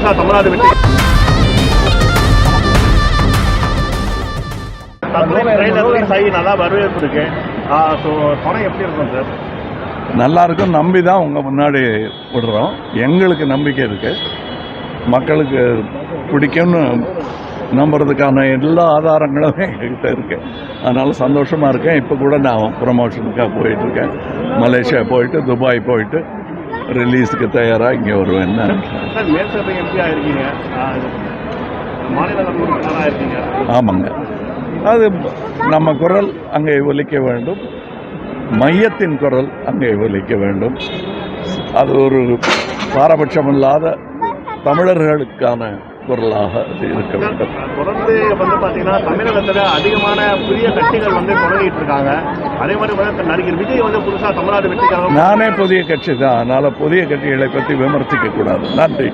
புதுசா தமிழ்நாடு வெற்றி நல்லா வரவேற்பு இருக்கு. ஸோ படம் எப்படி இருக்கும் சார்? நல்லா இருக்கும். நம்பி தான் உங்கள் முன்னாடி விடுறோம். எங்களுக்கு நம்பிக்கை இருக்குது. மக்களுக்கு பிடிக்கும்னு நம்புறதுக்கான எல்லா ஆதாரங்களும் எங்கள்கிட்ட இருக்குது. அதனால் சந்தோஷமாக இருக்கேன். இப்போ கூட நான் ப்ரமோஷனுக்காக போயிட்டுருக்கேன். மலேசியா போயிட்டு துபாய் போயிட்டு ரிலீஸுக்கு தயாராக இங்கே வருவேன். சார் மேல்சபை எம்பியாக இருக்கீங்க, மாநிலங்களவை உறுப்பினராக இருக்கீங்க. ஆமாங்க, அது நம்ம குரல் அங்கே ஒலிக்க வேண்டும், மையத்தின் குரல் அங்கே ஒலிக்க வேண்டும். அது ஒரு பாரபட்சமில்லாத தமிழர்களுக்கான குரலாக அது இருக்க வேண்டும். தொடர்ந்து பார்த்தீங்கன்னா தமிழகத்தில் அதிகமான புதிய கட்சிகள் தொடங்கிட்டு இருக்காங்க. அதே மாதிரி நடிகர் விஜய் புதுசாக தமிழ்நாடு வெற்றிக்காக நானே புதிய கட்சி தான். அதனால் புதிய கட்சிகளை பற்றி விமர்சிக்க கூடாது. நன்றி.